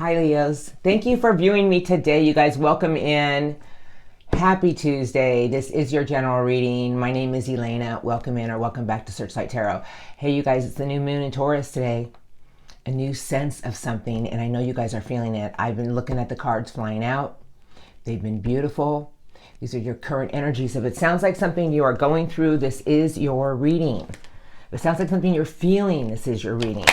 Hi Leos. Thank you for viewing me today. You guys, welcome in. Happy Tuesday. This is your general reading. My name is Elena. Welcome in or welcome back to Searchlight Tarot. Hey you guys, it's the new moon in Taurus today. A new sense of something, and I know you guys are feeling it. I've been looking at the cards flying out. They've been beautiful. These are your current energies. If it sounds like something you are going through, this is your reading. If it sounds like something you're feeling, this is your reading.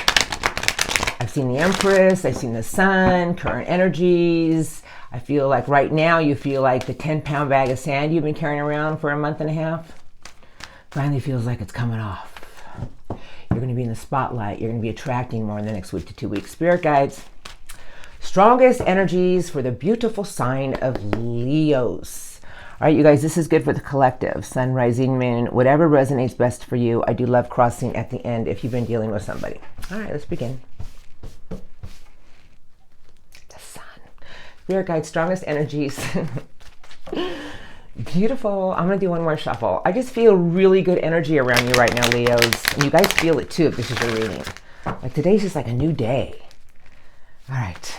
I've seen the Empress, I've seen the Sun, current energies. I feel like right now you feel like the 10-pound bag of sand you've been carrying around for a month and a half finally feels like it's coming off. You're going to be in the spotlight. You're going to be attracting more in the next week to 2 weeks. Spirit guides, strongest energies for the beautiful sign of Leos. All right, you guys, this is good for the collective. Sun, rising, moon, whatever resonates best for you. I do love crossing at the end if you've been dealing with somebody. All right, let's begin. Spirit guide, strongest energies. Beautiful. I'm going to do one more shuffle. I just feel really good energy around you right now, Leos. And you guys feel it too if this is your reading. Like today's just like a new day. All right.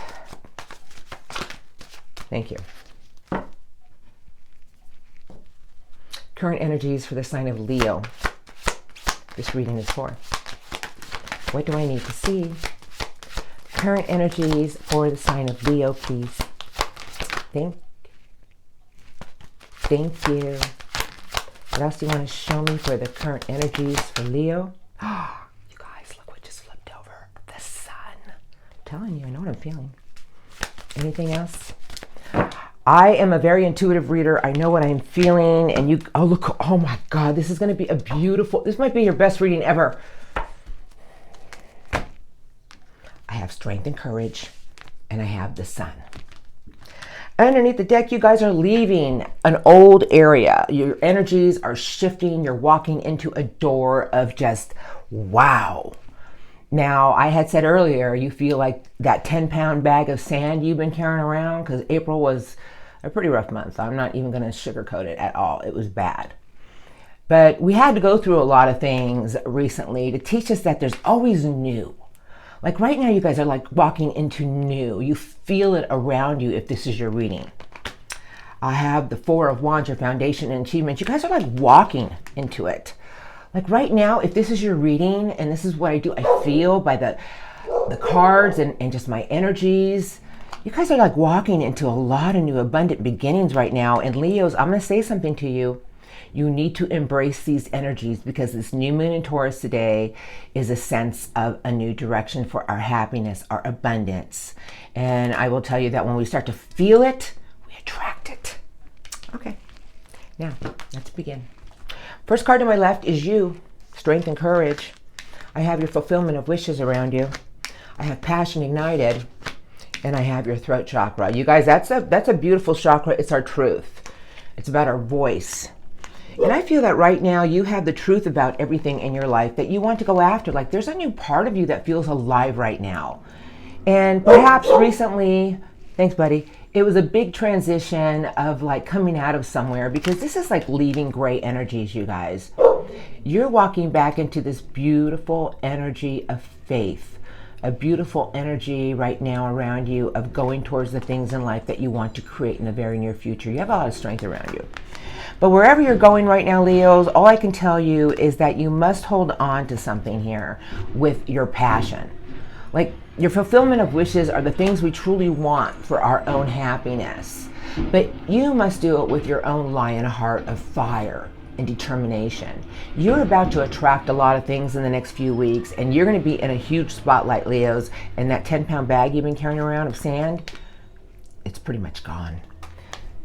Thank you. Current energies for the sign of Leo. This reading is for. What do I need to see? Current energies for the sign of Leo, please. Thank you. What else do you want to show me for the current energies for Leo? You guys, look what just flipped over. The sun. I'm telling you, I know what I'm feeling. Anything else? I am a very intuitive reader. I know what I'm feeling. And you, oh look, oh my God, this is going to be a beautiful, this might be your best reading ever. I have strength and courage, and I have the sun. Underneath the deck, you guys are leaving an old area. Your energies are shifting. You're walking into a door of just wow. Now, I had said earlier, you feel like that 10-pound bag of sand you've been carrying around, because April was a pretty rough month. I'm not even going to sugarcoat it at all. It was bad. But we had to go through a lot of things recently to teach us that there's always new. Like right now, you guys are like walking into new. You feel it around you if this is your reading. I have the Four of Wands, your foundation and achievement. You guys are like walking into it. Like right now, if this is your reading, and this is what I do, I feel by the cards and just my energies, you guys are like walking into a lot of new abundant beginnings right now. And Leos, I'm going to say something to you. You need to embrace these energies because this new moon in Taurus today is a sense of a new direction for our happiness, our abundance. And I will tell you that when we start to feel it, we attract it. Okay, now let's begin. First card to my left is you, strength and courage. I have your fulfillment of wishes around you. I have passion ignited, and I have your throat chakra. You guys, that's a beautiful chakra. It's our truth. It's about our voice. And I feel that right now you have the truth about everything in your life that you want to go after. Like there's a new part of you that feels alive right now. And perhaps recently, thanks buddy, it was a big transition of like coming out of somewhere, because this is like leaving gray energies, you guys. You're walking back into this beautiful energy of faith, a beautiful energy right now around you of going towards the things in life that you want to create in the very near future. You have a lot of strength around you. But wherever you're going right now, Leos, all I can tell you is that you must hold on to something here with your passion. Like your fulfillment of wishes are the things we truly want for our own happiness. But you must do it with your own lion heart of fire and determination. You're about to attract a lot of things in the next few weeks, and you're going to be in a huge spotlight, Leos. And that 10-pound bag you've been carrying around of sand, it's pretty much gone.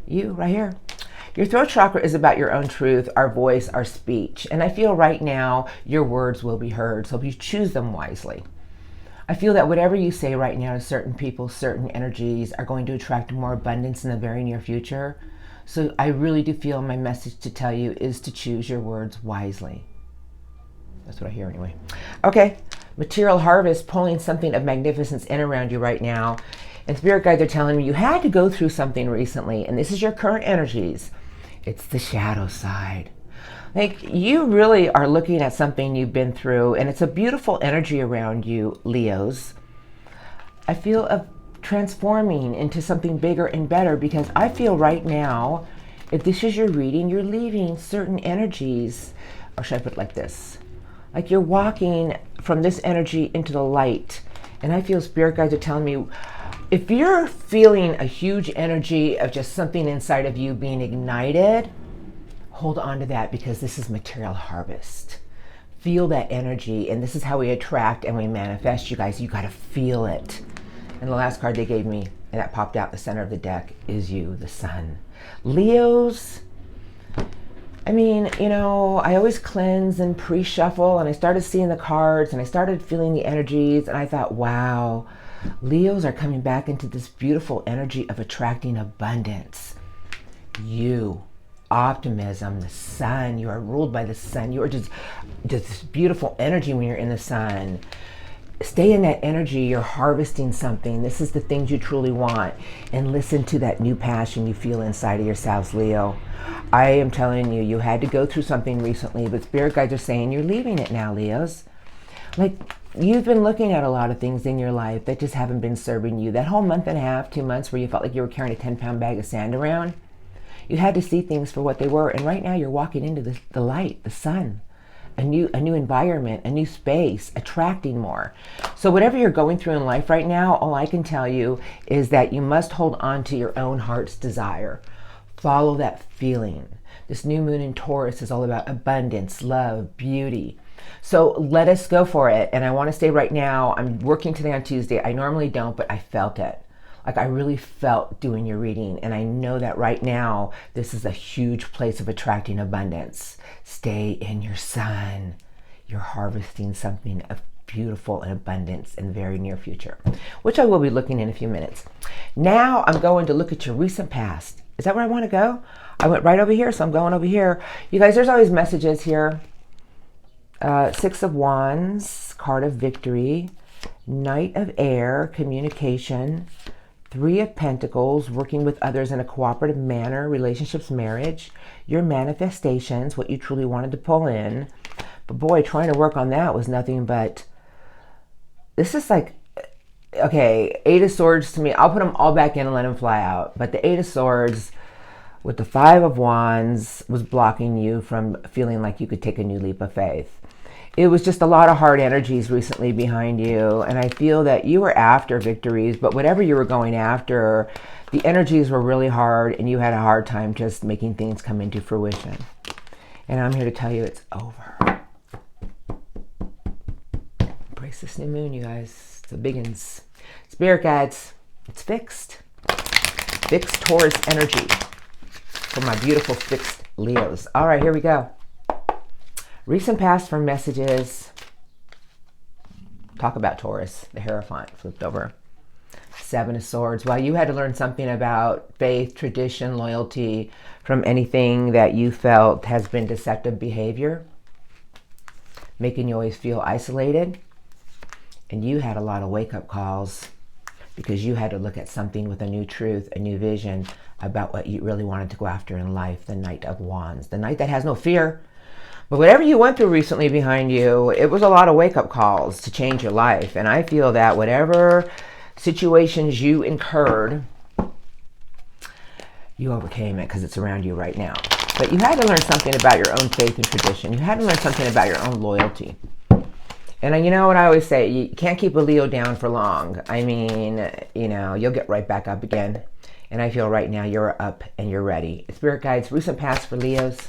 You right here. Your throat chakra is about your own truth, our voice, our speech. And I feel right now your words will be heard, so you choose them wisely. I feel that whatever you say right now to certain people, certain energies are going to attract more abundance in the very near future. So I really do feel my message to tell you is to choose your words wisely. That's what I hear anyway. Okay, material harvest, pulling something of magnificence in around you right now. And spirit guides are telling me you had to go through something recently, and this is your current energies. It's the shadow side. Like you really are looking at something you've been through, and it's a beautiful energy around you, Leos. I feel a transforming into something bigger and better, because I feel right now, if this is your reading, you're leaving certain energies, or should I put it like this? Like you're walking from this energy into the light. And I feel spirit guides are telling me, if you're feeling a huge energy of just something inside of you being ignited, hold on to that, because this is material harvest. Feel that energy, and this is how we attract and we manifest, you guys. You got to feel it. And the last card they gave me, and that popped out the center of the deck, is you, the sun. Leos, I mean, you know, I always cleanse and pre-shuffle, and I started seeing the cards, and I started feeling the energies, and I thought, wow, Leos are coming back into this beautiful energy of attracting abundance. You, optimism, the sun, you are ruled by the sun. You are just this beautiful energy when you're in the sun. Stay in that energy. You're harvesting something. This is the things you truly want. And listen to that new passion you feel inside of yourselves, Leo. I am telling you, you had to go through something recently, but spirit guides are saying you're leaving it now, Leos. Like, you've been looking at a lot of things in your life that just haven't been serving you. That whole month and a half, 2 months where you felt like you were carrying a 10-pound bag of sand around, you had to see things for what they were. And right now you're walking into the light, the sun, a new environment, a new space, attracting more. So whatever you're going through in life right now, all I can tell you is that you must hold on to your own heart's desire. Follow that feeling. This new moon in Taurus is all about abundance, love, beauty. So let us go for it. And I want to say right now, I'm working today on Tuesday. I normally don't, but I felt it. Like, I really felt doing your reading. And I know that right now, this is a huge place of attracting abundance. Stay in your sun. You're harvesting something of beautiful and abundance in the very near future, which I will be looking in a few minutes. Now I'm going to look at your recent past. Is that where I want to go? I went right over here, so I'm going over here. You guys, there's always messages here. 6 of Wands, card of victory, Knight of Air, communication, 3 of Pentacles, working with others in a cooperative manner, relationships, marriage, your manifestations, what you truly wanted to pull in. But boy, trying to work on that was nothing but, this is like, okay, 8 of Swords to me, I'll put them all back in and let them fly out. But the 8 of Swords with the 5 of Wands was blocking you from feeling like you could take a new leap of faith. It was just a lot of hard energies recently behind you. And I feel that you were after victories, but whatever you were going after, the energies were really hard and you had a hard time just making things come into fruition. And I'm here to tell you it's over. Embrace this new moon, you guys. It's the biggins. Spirit guides, it's fixed. Fixed Taurus energy for my beautiful fixed Leos. All right, here we go. Recent past for messages. Talk about Taurus, the Hierophant flipped over. 7 of Swords. Well, you had to learn something about faith, tradition, loyalty from anything that you felt has been deceptive behavior, making you always feel isolated. And you had a lot of wake-up calls because you had to look at something with a new truth, a new vision about what you really wanted to go after in life. The Knight of Wands, the knight that has no fear. But whatever you went through recently behind you, it was a lot of wake-up calls to change your life. And I feel that whatever situations you incurred, you overcame it because it's around you right now. But you had to learn something about your own faith and tradition. You had to learn something about your own loyalty. And you know what I always say, you can't keep a Leo down for long. I mean, you know, you'll get right back up again. And I feel right now you're up and you're ready. Spirit guides, recent past for Leos.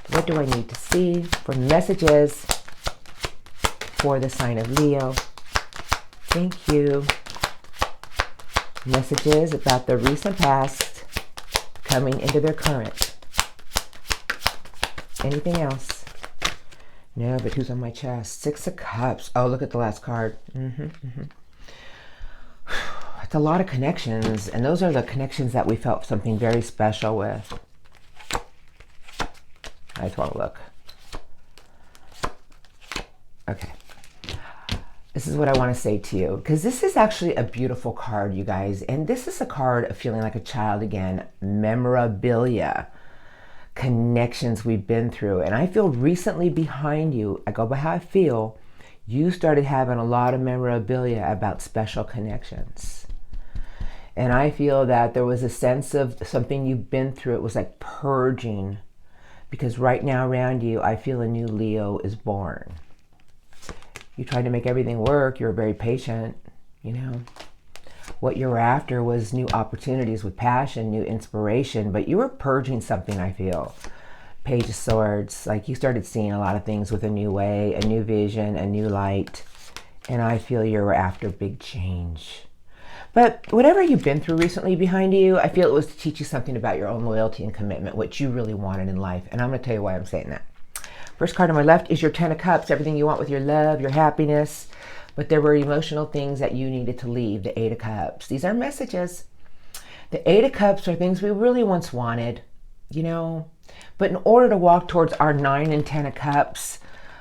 What do I need to see for messages for the sign of Leo? Thank you. Messages about the recent past coming into their current. Anything else? No, but who's on my chest? 6 of Cups. Oh, look at the last card. It's a lot of connections, and those are the connections that we felt something very special with. I just want to look. Okay. This is what I want to say to you, because this is actually a beautiful card, you guys. And this is a card of feeling like a child again. Memorabilia. Connections we've been through. And I feel recently behind you, I go by how I feel, you started having a lot of memorabilia about special connections. And I feel that there was a sense of something you've been through. It was like purging. Because right now around you, I feel a new Leo is born. You tried to make everything work. You were very patient, you know. What you were after was new opportunities with passion, new inspiration. But you were purging something, I feel. Page of Swords. Like you started seeing a lot of things with a new way, a new vision, a new light. And I feel you were after big change. But whatever you've been through recently behind you, I feel it was to teach you something about your own loyalty and commitment, what you really wanted in life. And I'm going to tell you why I'm saying that. First card on my left is your Ten of Cups, everything you want with your love, your happiness. But there were emotional things that you needed to leave, the Eight of Cups. These are messages. The Eight of Cups are things we really once wanted, you know. But in order to walk towards our 9 and 10 of Cups,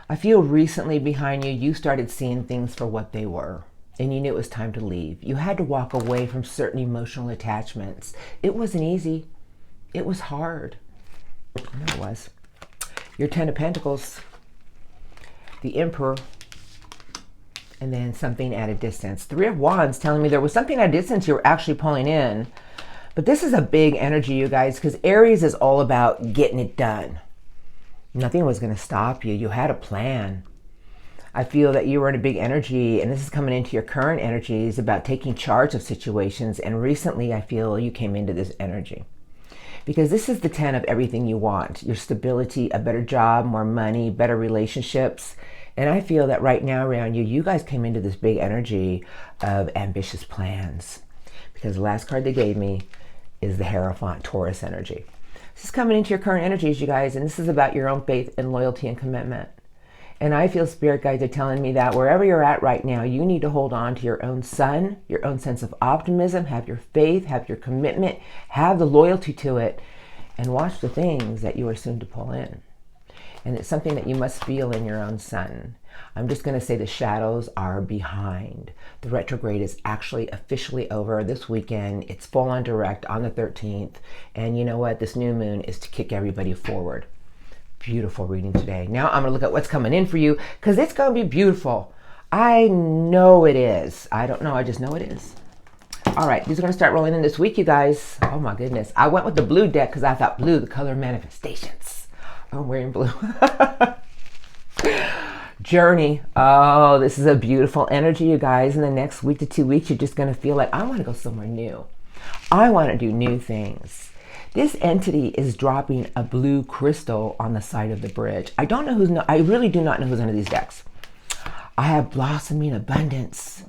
I feel recently behind you, you started seeing things for what they were. And you knew it was time to leave. You had to walk away from certain emotional attachments. It wasn't easy. It was hard. I know it was. Your 10 of Pentacles, the Emperor, and then something at a distance. 3 of Wands telling me there was something at a distance you were actually pulling in. But this is a big energy, you guys, because Aries is all about getting it done. Nothing was going to stop you. You had a plan. I feel that you were in a big energy, and this is coming into your current energies about taking charge of situations. And recently, I feel you came into this energy. Because this is the 10 of everything you want. Your stability, a better job, more money, better relationships. And I feel that right now around you, you guys came into this big energy of ambitious plans. Because the last card they gave me is the Hierophant, Taurus energy. This is coming into your current energies, you guys, and this is about your own faith and loyalty and commitment. And I feel spirit guides are telling me that wherever you're at right now, you need to hold on to your own sun, your own sense of optimism, have your faith, have your commitment, have the loyalty to it, and watch the things that you are soon to pull in. And it's something that you must feel in your own sun. I'm just going to say the shadows are behind. The retrograde is actually officially over this weekend. It's full on direct on the 13th. And you know what? This new moon is to kick everybody forward. Beautiful reading today. Now I'm going to look at what's coming in for you because it's going to be beautiful. I know it is. I don't know. I just know it is. All right. These are going to start rolling in this week, you guys. Oh, my goodness. I went with the blue deck because I thought blue, the color of manifestations. I'm wearing blue. Journey. Oh, this is a beautiful energy, you guys. In the next week to 2 weeks, you're just going to feel like, I want to go somewhere new. I want to do new things. This entity is dropping a blue crystal on the side of the bridge. I don't know who's, I really do not know who's under these decks. I have blossoming abundance.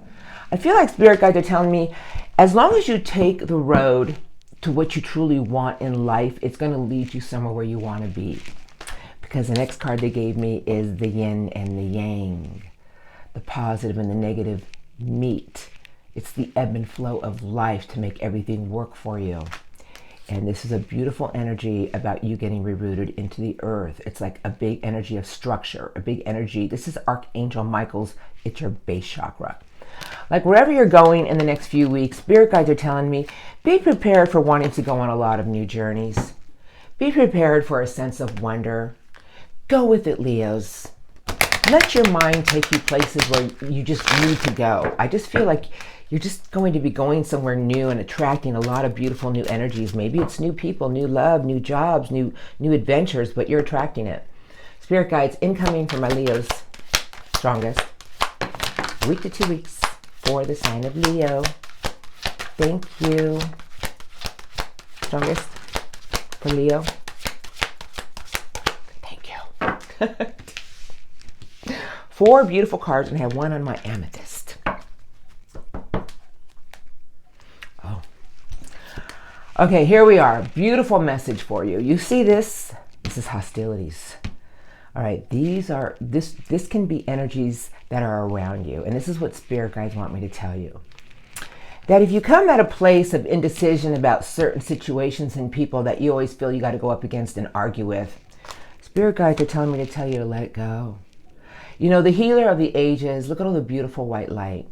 I feel like spirit guides are telling me, as long as you take the road to what you truly want in life, it's going to lead you somewhere where you want to be. Because the next card they gave me is the yin and the yang. The positive and the negative meet. It's the ebb and flow of life to make everything work for you. And this is a beautiful energy about you getting rerooted into the earth. It's like a big energy of structure, a big energy. This is Archangel Michael's, it's your base chakra. Like wherever you're going in the next few weeks, spirit guides are telling me, be prepared for wanting to go on a lot of new journeys. Be prepared for a sense of wonder. Go with it, Leos. Let your mind take you places where you just need to go. I just feel like you're just going to be going somewhere new and attracting a lot of beautiful new energies. Maybe it's new people, new love, new jobs, new adventures, but you're attracting it. Spirit guides incoming for my Leos. Strongest. Week to 2 weeks for the sign of Leo. Thank you. Strongest for Leo. Thank you. 4 beautiful cards, and I have one on my amethyst. Oh. Okay, here we are. Beautiful message for you. You see this? This is hostilities. All right, these are, this can be energies that are around you. And this is what spirit guides want me to tell you. That if you come at a place of indecision about certain situations and people that you always feel you got to go up against and argue with, spirit guides are telling me to tell you to let it go. You know, the healer of the ages, look at all the beautiful white light.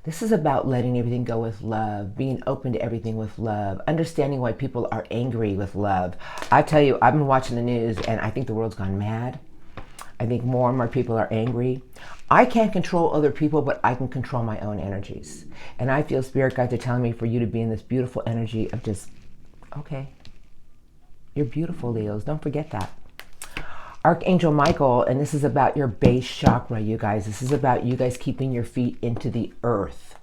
This is about letting everything go with love, being open to everything with love, understanding why people are angry with love. I tell you, I've been watching the news and I think the world's gone mad. I think more and more people are angry. I can't control other people, but I can control my own energies. And I feel spirit guides are telling me for you to be in this beautiful energy of just, okay, you're beautiful, Leos. Don't forget that. Archangel Michael, and this is about your base chakra, you guys. This is about you guys keeping your feet into the earth,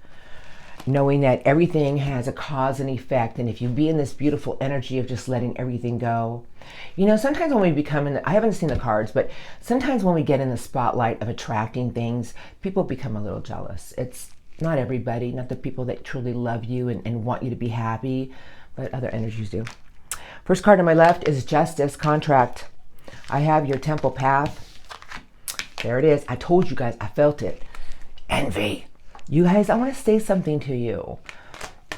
knowing that everything has a cause and effect. And if you be in this beautiful energy of just letting everything go, you know, sometimes when we become in I haven't seen the cards, but sometimes when we get in the spotlight of attracting things, people become a little jealous. It's not everybody, not the people that truly love you and want you to be happy, but other energies do. First card on my left is Justice, Contract. I have your Temple Path. There it is. I told you guys, I felt it. Envy. You guys, I want to say something to you.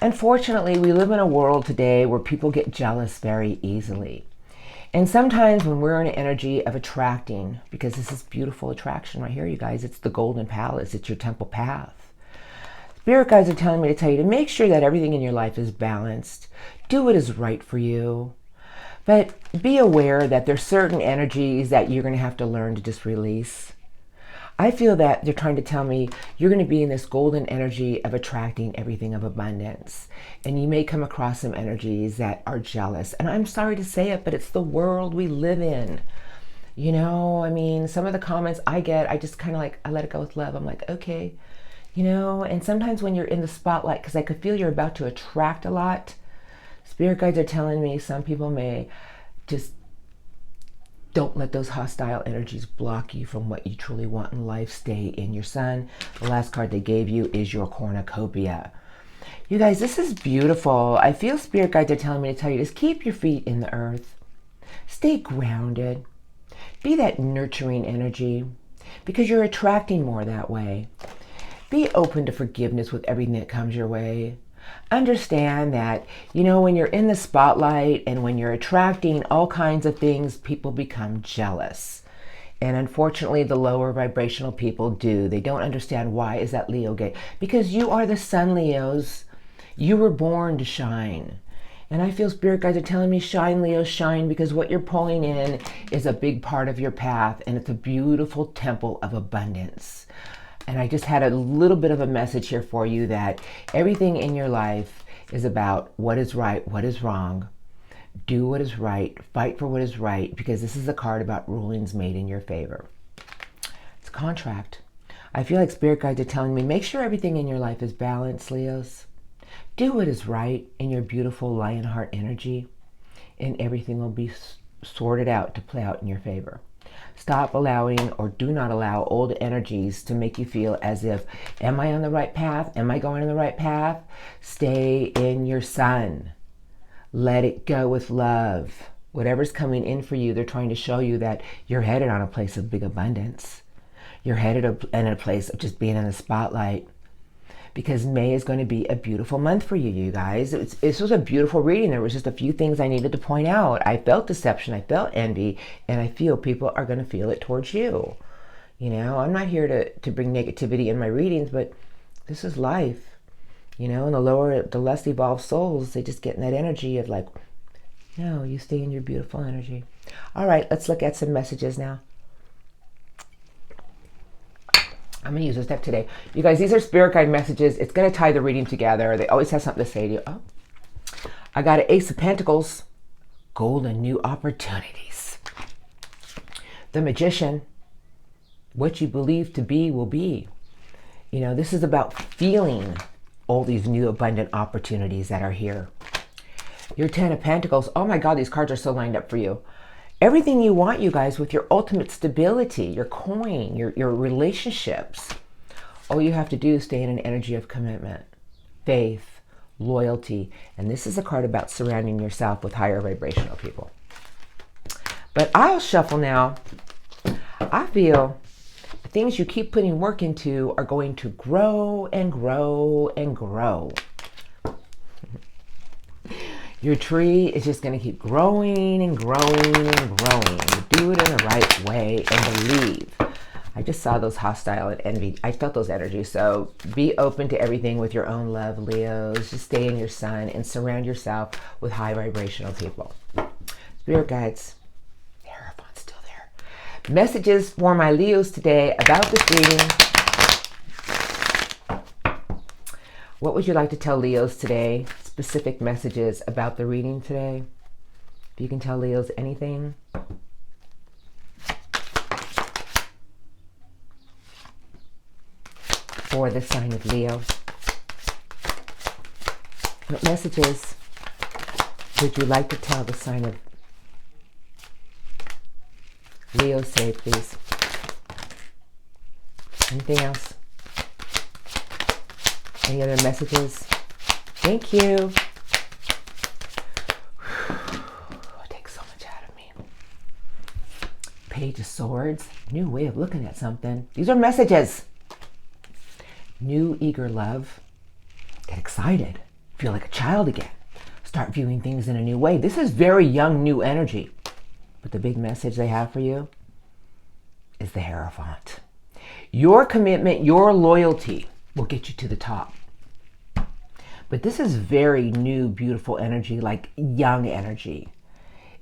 Unfortunately, we live in a world today where people get jealous very easily. And sometimes when we're in an energy of attracting, because this is beautiful attraction right here, you guys, it's the Golden Palace, it's your Temple Path. Spirit guides are telling me to tell you to make sure that everything in your life is balanced. Do what is right for you. But be aware that there's certain energies that you're going to have to learn to just release. I feel that they're trying to tell me you're going to be in this golden energy of attracting everything of abundance. And you may come across some energies that are jealous. And I'm sorry to say it, but it's the world we live in. You know, I mean, some of the comments I get, I just kind of like, I let it go with love. I'm like, okay, you know, and sometimes when you're in the spotlight, because I could feel you're about to attract a lot, spirit guides are telling me some people may just don't let those hostile energies block you from what you truly want in life. Stay in your sun. The last card they gave you is your cornucopia. You guys, this is beautiful. I feel spirit guides are telling me to tell you, just keep your feet in the earth. Stay grounded. Be that nurturing energy because you're attracting more that way. Be open to forgiveness with everything that comes your way. Understand that, you know, when you're in the spotlight and when you're attracting all kinds of things, people become jealous. And unfortunately, the lower vibrational people do. They don't understand why is that Leo gay? Because you are the sun, Leos. You were born to shine. And I feel spirit guides are telling me, shine, Leo, shine, because what you're pulling in is a big part of your path, and it's a beautiful temple of abundance. And I just had a little bit of a message here for you that everything in your life is about what is right, what is wrong. Do what is right, fight for what is right, because this is a card about rulings made in your favor. It's a contract. I feel like spirit guides are telling me, make sure everything in your life is balanced, Leos. Do what is right in your beautiful lion heart energy, and everything will be sorted out to play out in your favor. Stop allowing or do not allow old energies to make you feel as if, am I on the right path? Am I going on the right path? Stay in your sun. Let it go with love. Whatever's coming in for you, they're trying to show you that you're headed on a place of big abundance. You're headed in a place of just being in the spotlight. Because May is going to be a beautiful month for you, you guys. This was a beautiful reading. There was just a few things I needed to point out. I felt deception, I felt envy, and I feel people are going to feel it towards you. You know, I'm not here to bring negativity in my readings, but this is life. You know, and the less evolved souls, they just get in that energy of like, no, you stay in your beautiful energy. All right, let's look at some messages now. I'm going to use this deck today. You guys, these are spirit guide messages. It's going to tie the reading together. They always have something to say to you. Oh, I got an Ace of Pentacles. Golden new opportunities. The Magician. What you believe to be will be. You know, this is about feeling all these new abundant opportunities that are here. Your Ten of Pentacles. Oh my God, these cards are so lined up for you. Everything you want, you guys, with your ultimate stability, your coin, your relationships. All you have to do is stay in an energy of commitment, faith, loyalty. And this is a card about surrounding yourself with higher vibrational people. But I'll shuffle now. I feel the things you keep putting work into are going to grow and grow and grow. Your tree is just going to keep growing and growing and growing. You do it in the right way and believe. I just saw those hostile and envy. I felt those energies. So be open to everything with your own love, Leos. Just stay in your sun and surround yourself with high vibrational people. Spirit guides. Hierophant's still there. Messages for my Leos today about this reading. What would you like to tell Leos today? Specific messages about the reading today. If you can tell Leos anything. For the sign of Leo. What messages would you like to tell the sign of Leo say, please? Anything else? Any other messages? Thank you. It takes so much out of me. Page of Swords. New way of looking at something. These are messages. New eager love. Get excited. Feel like a child again. Start viewing things in a new way. This is very young, new energy. But the big message they have for you is the Hierophant. Your commitment, your loyalty will get you to the top. But this is very new, beautiful energy, like young energy.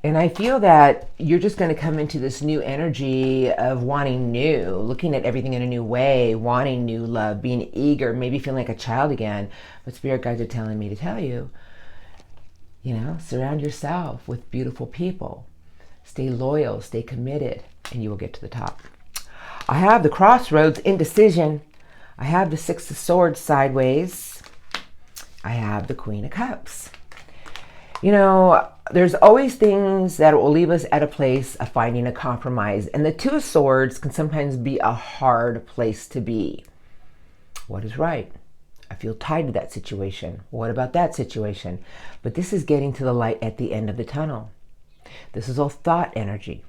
And I feel that you're just going to come into this new energy of wanting new, looking at everything in a new way, wanting new love, being eager, maybe feeling like a child again. But Spirit guides are telling me to tell you, surround yourself with beautiful people. Stay loyal, stay committed, and you will get to the top. I have the Crossroads, indecision. I have the Six of Swords sideways. I have the Queen of Cups. There's always things that will leave us at a place of finding a compromise. And the Two of Swords can sometimes be a hard place to be. What is right? I feel tied to that situation. What about that situation? But this is getting to the light at the end of the tunnel. This is all thought energy.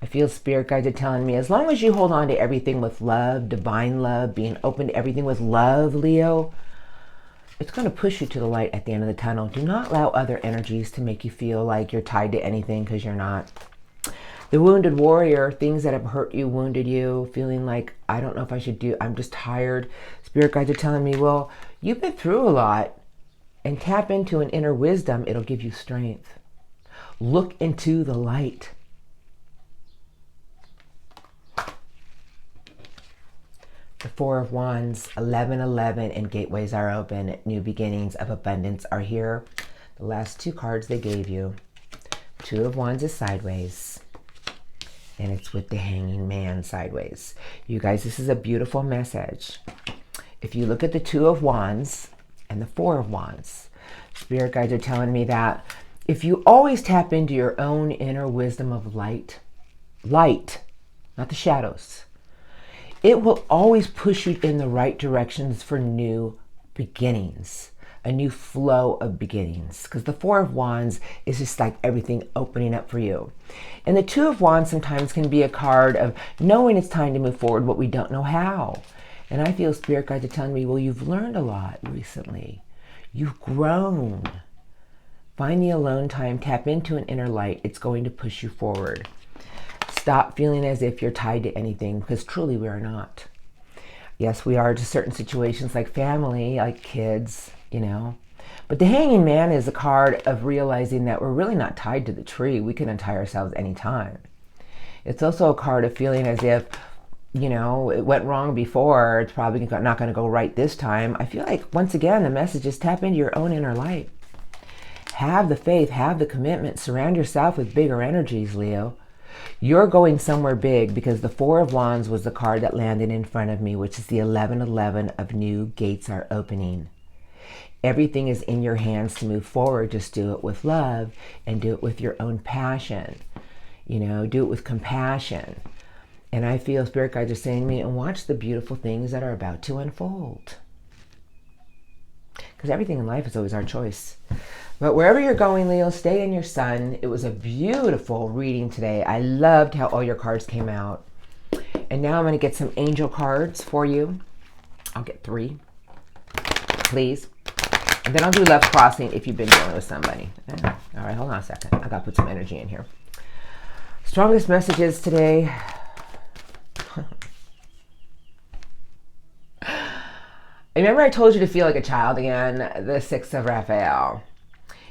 I feel Spirit guides are telling me, as long as you hold on to everything with love, divine love, being open to everything with love, Leo, it's going to push you to the light at the end of the tunnel. Do not allow other energies to make you feel like you're tied to anything, because you're not. The Wounded Warrior, things that have hurt you, wounded you, feeling like, I don't know if I should do, I'm just tired. Spirit guides are telling me, well, you've been through a lot, and tap into an inner wisdom. It'll give you strength. Look into the light. The Four of Wands, 11:11, and gateways are open. New beginnings of abundance are here. The last two cards they gave you. Two of Wands is sideways. And it's with the Hanging Man sideways. You guys, this is a beautiful message. If you look at the Two of Wands and the Four of Wands, Spirit guides are telling me that if you always tap into your own inner wisdom of light, not the shadows, it will always push you in the right directions for new beginnings, a new flow of beginnings. Because the Four of Wands is just like everything opening up for you. And the Two of Wands sometimes can be a card of knowing it's time to move forward, but we don't know how. And I feel Spirit guides are telling me, well, you've learned a lot recently. You've grown. Find the alone time, tap into an inner light. It's going to push you forward. Stop feeling as if you're tied to anything, because truly we are not. Yes, we are to certain situations like family, like kids, But the Hanging Man is a card of realizing that we're really not tied to the tree. We can untie ourselves anytime. It's also a card of feeling as if, it went wrong before. It's probably not going to go right this time. I feel like, once again, the message is tap into your own inner light. Have the faith, have the commitment, surround yourself with bigger energies, Leo. You're going somewhere big, because the Four of Wands was the card that landed in front of me, which is the 11:11 of new gates are opening. Everything is in your hands to move forward. Just do it with love and do it with your own passion. Do it with compassion. And I feel Spirit guides are saying to me, and watch the beautiful things that are about to unfold. Because everything in life is always our choice. But wherever you're going, Leo, stay in your sun. It was a beautiful reading today. I loved how all your cards came out. And now I'm going to get some angel cards for you. I'll get 3, please. And then I'll do love crossing if you've been dealing with somebody. All right, hold on a second. I got to put some energy in here. Strongest messages today. Remember I told you to feel like a child again? The Six of Raphael.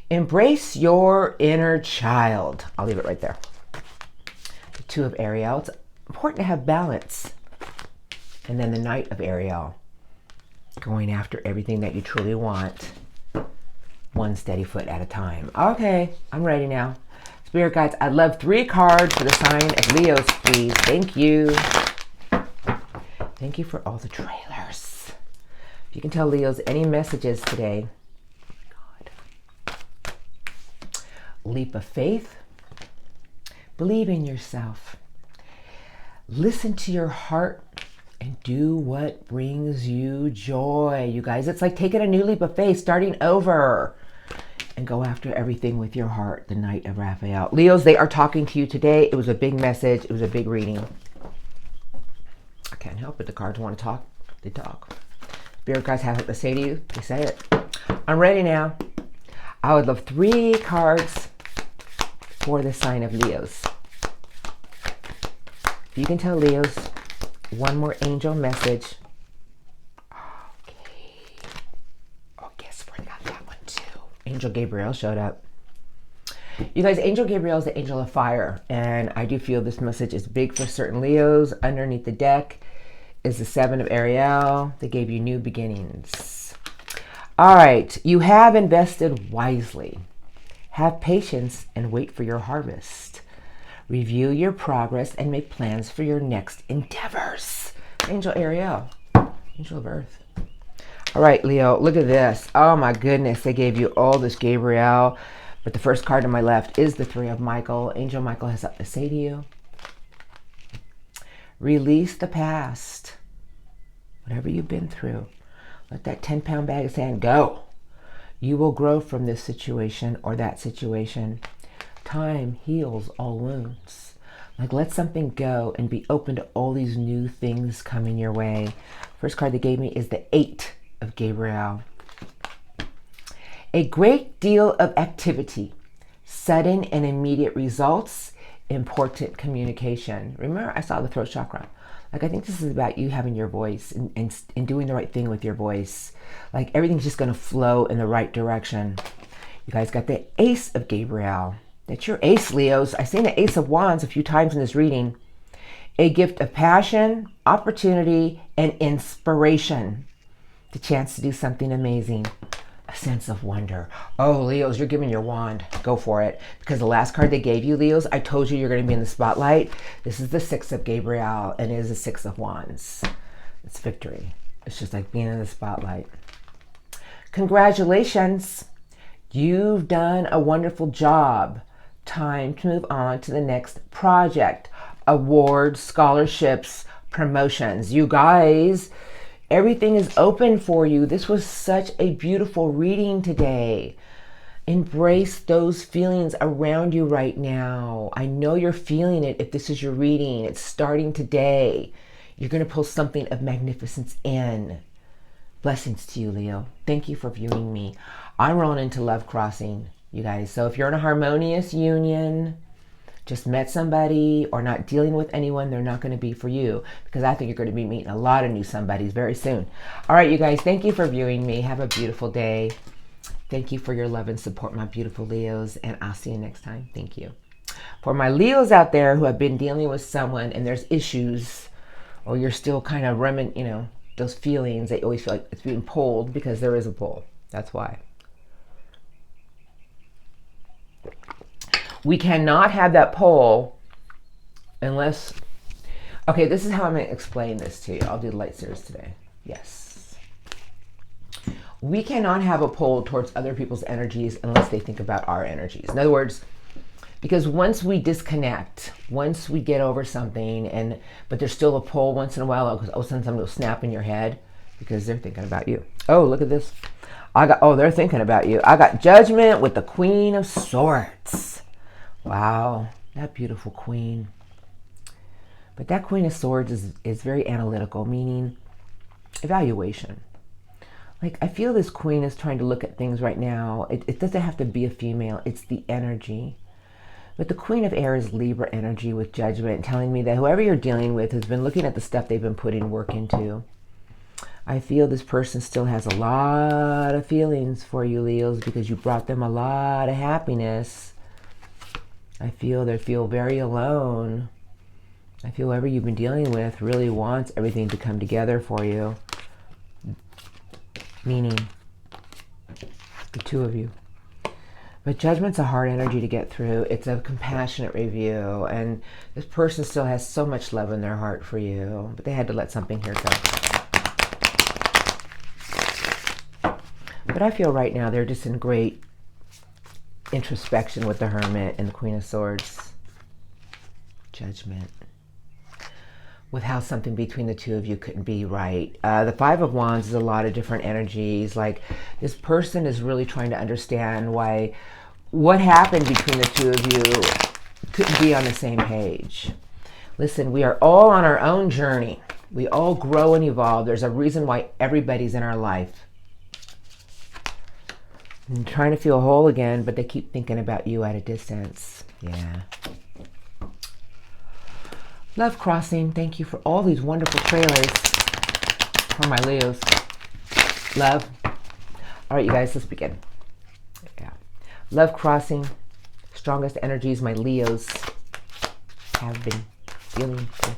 Embrace your inner child. I'll leave it right there. The Two of Ariel. It's important to have balance. And then the Knight of Ariel, going after everything that you truly want, one steady foot at a time. Okay, I'm ready now. Spirit guides, I'd love 3 cards for the sign of Leos, please. Thank you. Thank you for all the trailers. If you can tell Leos any messages today. Oh my God. Leap of faith. Believe in yourself. Listen to your heart and do what brings you joy. You guys, it's like taking a new leap of faith, starting over. And go after everything with your heart, the Knight of Raphael. Leos, they are talking to you today. It was a big message. It was a big reading. I can't help it. The cards want to talk. They talk. Spirit guides have it to say to you. They say it. I'm ready now. I would love 3 cards for the sign of Leos. If you can tell Leos one more angel message. Angel Gabriel showed up. You guys, Angel Gabriel is the angel of fire, and I do feel this message is big for certain Leos. Underneath the deck is the 7 of Ariel. They gave you new beginnings. All right, you have invested wisely. Have patience and wait for your harvest. Review your progress and make plans for your next endeavors. Angel Ariel, angel of earth. All right, Leo, look at this. Oh my goodness, they gave you all this Gabriel. But the first card on my left is the 3 of Michael. Angel Michael has something to say to you. Release the past. Whatever you've been through. Let that 10-pound bag of sand go. You will grow from this situation or that situation. Time heals all wounds. Like, let something go and be open to all these new things coming your way. First card they gave me is the 8 of Gabriel. A great deal of activity, sudden and immediate results, important communication. Remember, I saw the throat chakra. Like, I think this is about you having your voice and doing the right thing with your voice. Like, everything's just going to flow in the right direction. You guys got the Ace of Gabriel. That's your ace, Leos. I've seen the Ace of Wands a few times in this reading. A gift of passion, opportunity, and inspiration. The chance to do something amazing. A sense of wonder. Oh, Leos, you're giving your wand. Go for it. Because the last card they gave you, Leos, I told you you're going to be in the spotlight. This is the 6 of Gabriel, and it is the 6 of Wands. It's victory. It's just like being in the spotlight. Congratulations. You've done a wonderful job. Time to move on to the next project. Awards, scholarships, promotions. You guys, everything is open for you. This was such a beautiful reading today. Embrace those feelings around you right now. I know you're feeling it if this is your reading. It's starting today. You're going to pull something of magnificence in. Blessings to you, Leo. Thank you for viewing me. I'm rolling into Love Crossing, you guys. So if you're in a harmonious union, just met somebody, or not dealing with anyone, they're not going to be for you, because I think you're going to be meeting a lot of new somebodies very soon. All right, you guys, thank you for viewing me. Have a beautiful day. Thank you for your love and support, my beautiful Leos, and I'll see you next time. Thank you. For my Leos out there who have been dealing with someone and there's issues, or you're still kind of those feelings that you always feel like it's being pulled, because there is a pull. That's why. We cannot have that pull unless... Okay, this is how I'm going to explain this to you. I'll do the light series today. Yes. We cannot have a pull towards other people's energies unless they think about our energies. In other words, because once we disconnect, once we get over something, but there's still a pull once in a while, because all of a sudden something will snap in your head because they're thinking about you. Oh, look at this. They're thinking about you. I got Judgment with the Queen of Swords. Wow, that beautiful queen. But that Queen of Swords is very analytical, meaning evaluation. Like, I feel this queen is trying to look at things right now. It doesn't have to be a female. It's the energy. But the Queen of Air is Libra energy with Judgment, telling me that whoever you're dealing with has been looking at the stuff they've been putting work into. I feel this person still has a lot of feelings for you, Leos, because you brought them a lot of happiness. I feel they feel very alone. I feel whoever you've been dealing with really wants everything to come together for you. Meaning the two of you. But judgment's a hard energy to get through. It's a compassionate review. And this person still has so much love in their heart for you. But they had to let something here go. But I feel right now they're just in great introspection with the Hermit and the Queen of Swords. Judgment. With how something between the two of you couldn't be right. The Five of Wands is a lot of different energies. Like, this person is really trying to understand why what happened between the two of you couldn't be on the same page. Listen, we are all on our own journey. We all grow and evolve. There's a reason why everybody's in our life. And trying to feel whole again, but they keep thinking about you at a distance. Yeah. Love Crossing, thank you for all these wonderful trailers for my Leos. Love. All right, you guys, let's begin. Yeah. Love Crossing, strongest energies my Leos have been dealing with.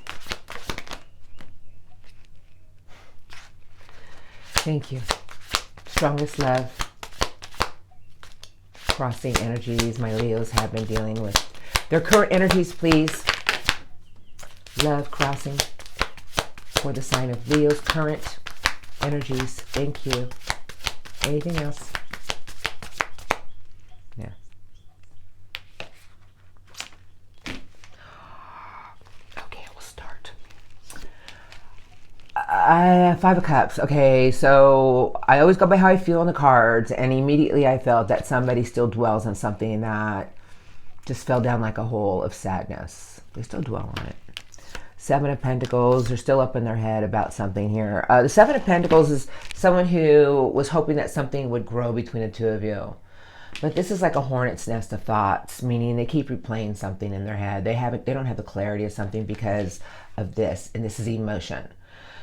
Thank you. Strongest love crossing energies my Leos have been dealing with. Their current energies, please. Love Crossing for the sign of Leo's current energies. Thank you. Anything else? Yeah. Okay, we'll start. Five of Cups. Okay, so I always go by how I feel on the cards, and immediately I felt that somebody still dwells on something that just fell down like a hole of sadness. They still dwell on it. Seven of Pentacles, they're still up in their head about something here. The Seven of Pentacles is someone who was hoping that something would grow between the two of you. But this is like a hornet's nest of thoughts, meaning they keep replaying something in their head. They don't have the clarity of something because of this, and this is emotion.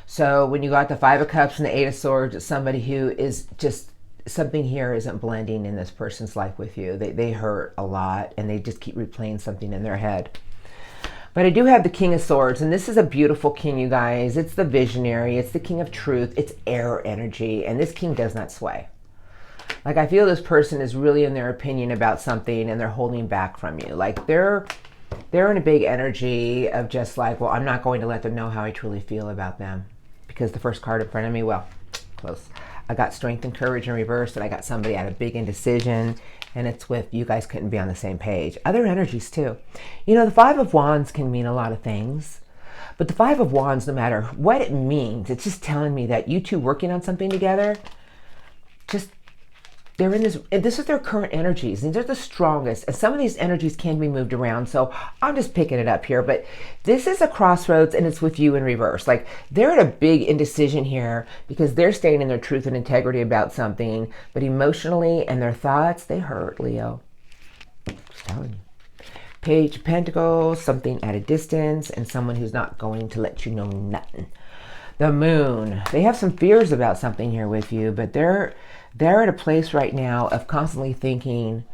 So when you got the Five of Cups and the Eight of Swords, it's somebody who is just, something here isn't blending in this person's life with you. They hurt a lot, and they just keep replaying something in their head. But I do have the King of Swords, and this is a beautiful king, you guys. It's the visionary. It's the king of truth. It's air energy, and this king does not sway. Like, I feel this person is really in their opinion about something, and they're holding back from you. Like, they're in a big energy of just like, well, I'm not going to let them know how I truly feel about them. Because the first card in front of me, well, close. I got Strength and Courage in reverse, and I got somebody at a big indecision. And it's with, you guys couldn't be on the same page. Other energies too. You know, the Five of Wands can mean a lot of things. But the Five of Wands, no matter what it means, it's just telling me that you two working on something together, just, they're in this is their current energies. And they're the strongest. And some of these energies can be moved around. So I'm just picking it up here. But this is a crossroads, and it's with you in reverse. Like, they're at a big indecision here because they're staying in their truth and integrity about something. But emotionally and their thoughts, they hurt, Leo. Just telling you. Page of Pentacles, something at a distance, and someone who's not going to let you know nothing. The Moon. They have some fears about something here with you, but they're at a place right now of constantly thinking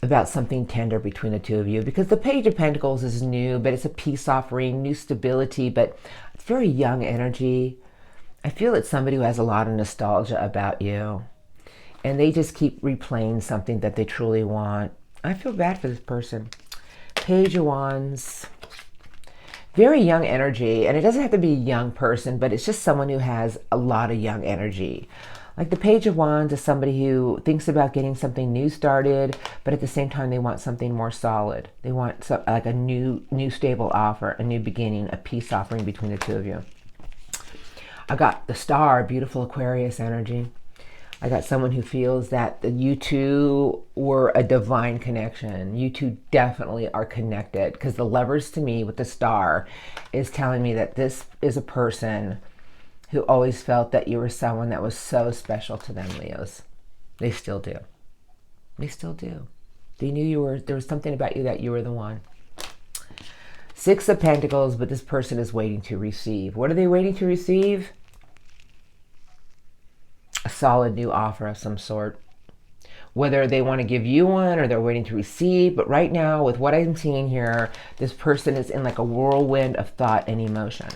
about something tender between the two of you, because the Page of Pentacles is new, but it's a peace offering, new stability, but it's very young energy. I feel it's somebody who has a lot of nostalgia about you, and they just keep replaying something that they truly want. I feel bad for this person. Page of Wands. Very young energy, and it doesn't have to be a young person, but it's just someone who has a lot of young energy. Like, the Page of Wands is somebody who thinks about getting something new started, but at the same time they want something more solid. They want like a new stable offer, a new beginning, a peace offering between the two of you. I got the Star, beautiful Aquarius energy. I got someone who feels that you two were a divine connection. You two definitely are connected, because the Lovers, to me, with the Star, is telling me that this is a person who always felt that you were someone that was so special to them, Leos. They still do. They still do. They knew there was something about you that you were the one. Six of Pentacles, but this person is waiting to receive. What are they waiting to receive? A solid new offer of some sort. Whether they want to give you one or they're waiting to receive. But right now, with what I'm seeing here, this person is in like a whirlwind of thought and emotion.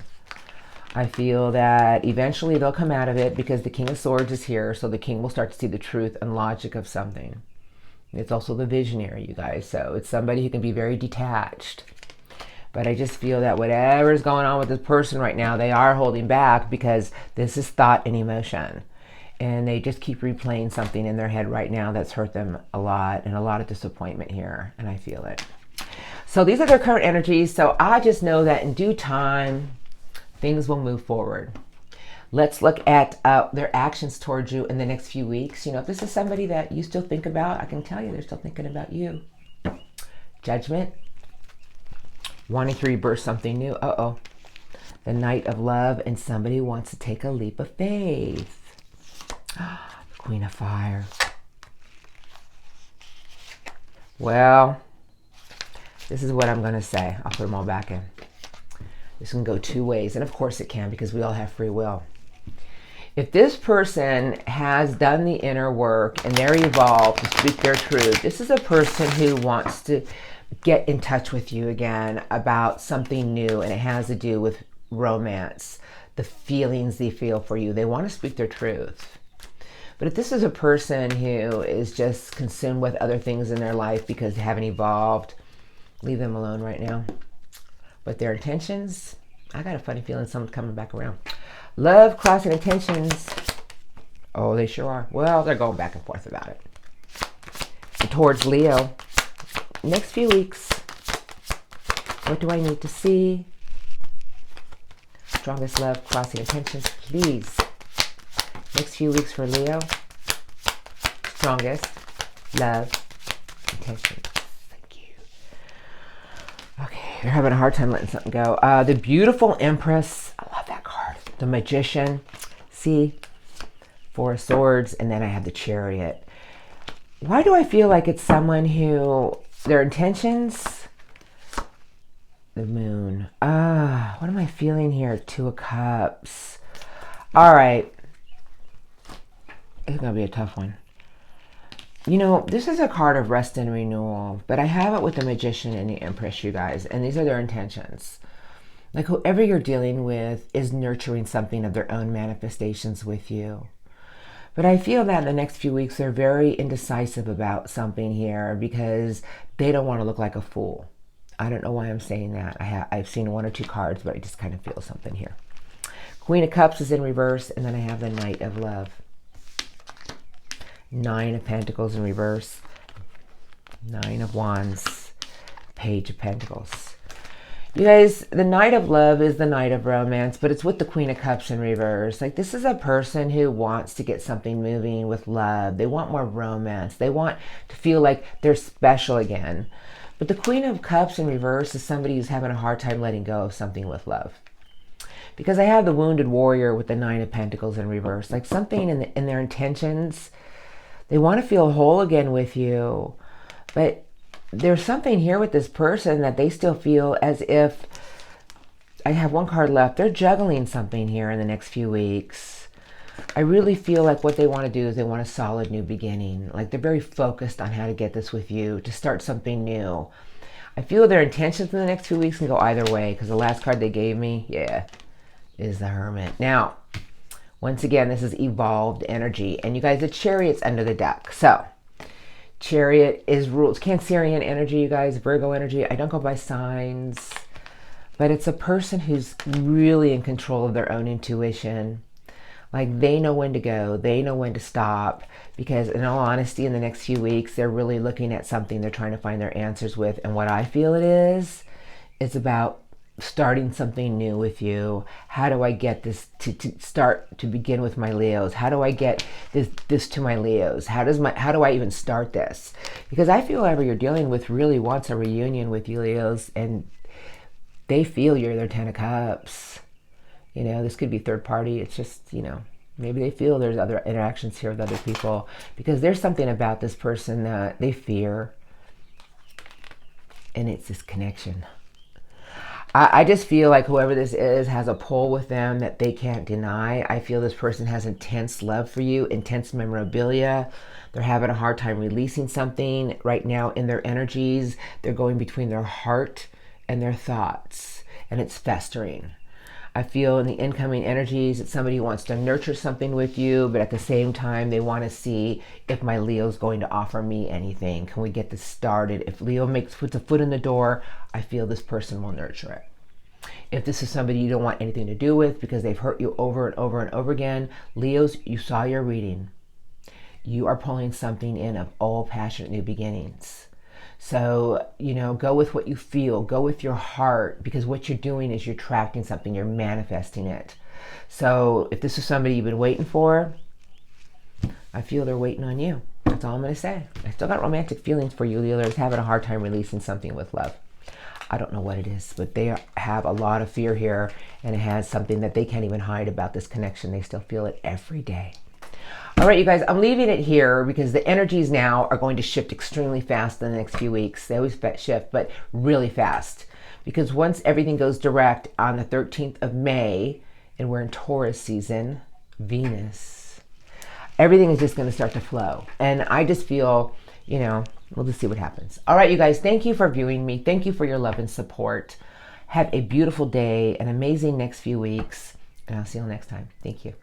I feel that eventually they'll come out of it because the King of Swords is here. So the king will start to see the truth and logic of something. It's also the visionary, you guys. So it's somebody who can be very detached. But I just feel that whatever's going on with this person right now, they are holding back because this is thought and emotion. And they just keep replaying something in their head right now that's hurt them a lot, and a lot of disappointment here, and I feel it. So these are their current energies. So I just know that in due time, things will move forward. Let's look at their actions towards you in the next few weeks. You know, if this is somebody that you still think about, I can tell you they're still thinking about you. Judgment. Wanting to rebirth something new. The Knight of Love, and somebody wants to take a leap of faith. Queen of Fire. Well, this is what I'm going to say. I'll put them all back in. This can go two ways, and of course it can, because we all have free will. If this person has done the inner work and they're evolved to speak their truth, this is a person who wants to get in touch with you again about something new, and it has to do with romance, the feelings they feel for you. They want to speak their truth. But if this is a person who is just consumed with other things in their life because they haven't evolved, leave them alone right now. But their intentions, I got a funny feeling someone's coming back around. Love, crossing intentions. Oh, they sure are. Well, they're going back and forth about it. And towards Leo, next few weeks, what do I need to see? Strongest love, crossing intentions, please. Next few weeks for Leo. Strongest love, intentions. Thank you. Okay, you're having a hard time letting something go. The beautiful Empress. I love that card. The Magician. See? Four of Swords. And then I have the Chariot. Why do I feel like it's someone who, their intentions? The Moon. What am I feeling here? Two of Cups. All right. It's going to be a tough one. You know, this is a card of rest and renewal, but I have it with the Magician and the Empress, you guys, and these are their intentions. Like whoever you're dealing with is nurturing something of their own manifestations with you. But I feel that in the next few weeks, they're very indecisive about something here because they don't want to look like a fool. I don't know why I'm saying that. I've seen one or two cards, but I just kind of feel something here. Queen of Cups is in reverse, and then I have the Knight of Love. Nine of Pentacles in reverse. Nine of Wands. Page of Pentacles. You guys, the Knight of Love is the Knight of Romance, but it's with the Queen of Cups in reverse. Like, this is a person who wants to get something moving with love. They want more romance. They want to feel like they're special again. But the Queen of Cups in reverse is somebody who's having a hard time letting go of something with love. Because I have the Wounded Warrior with the Nine of Pentacles in reverse. Like, something in their intentions, they want to feel whole again with you. But there's something here with this person that they still feel as if, I have one card left, they're juggling something here in the next few weeks. I really feel like what they want to do is they want a solid new beginning. Like, they're very focused on how to get this with you, to start something new. I feel their intentions in the next few weeks can go either way, because the last card they gave me, is the Hermit. Now, once again, this is evolved energy. And you guys, the Chariot's under the deck. So, Chariot is rules. Cancerian energy, you guys. Virgo energy. I don't go by signs. But it's a person who's really in control of their own intuition. Like, they know when to go. They know when to stop. Because in all honesty, in the next few weeks, they're really looking at something they're trying to find their answers with. And what I feel it is, it's about starting something new with you. How do I get this to begin with my Leos? How do I get this to my Leos? How do I even start this? Because I feel whoever you're dealing with really wants a reunion with you, Leos, and they feel you're their Ten of Cups. You know, this could be third party. It's just, you know, maybe they feel there's other interactions here with other people, because there's something about this person that they fear, and it's this connection. I just feel like whoever this is has a pull with them that they can't deny. I feel this person has intense love for you, intense memorabilia. They're having a hard time releasing something right now in their energies. They're going between their heart and their thoughts, and it's festering. I feel in the incoming energies that somebody wants to nurture something with you, but at the same time, they want to see if my Leo's going to offer me anything. Can we get this started? If Leo puts a foot in the door, I feel this person will nurture it. If this is somebody you don't want anything to do with because they've hurt you over and over and over again, Leos, you saw your reading. You are pulling something in of all passionate new beginnings. So, go with what you feel, go with your heart, because what you're doing is you're attracting something, you're manifesting it. So if this is somebody you've been waiting for, I feel they're waiting on you. That's all I'm going to say. I still got romantic feelings for you, Leo. They're having a hard time releasing something with love. I don't know what it is, but they have a lot of fear here, and it has something that they can't even hide about this connection. They still feel it every day. All right, you guys, I'm leaving it here because the energies now are going to shift extremely fast in the next few weeks. They always shift, but really fast. Because once everything goes direct on the 13th of May, and we're in Taurus season, Venus, everything is just going to start to flow. And I just feel, we'll just see what happens. All right, you guys, thank you for viewing me. Thank you for your love and support. Have a beautiful day, an amazing next few weeks, and I'll see you next time. Thank you.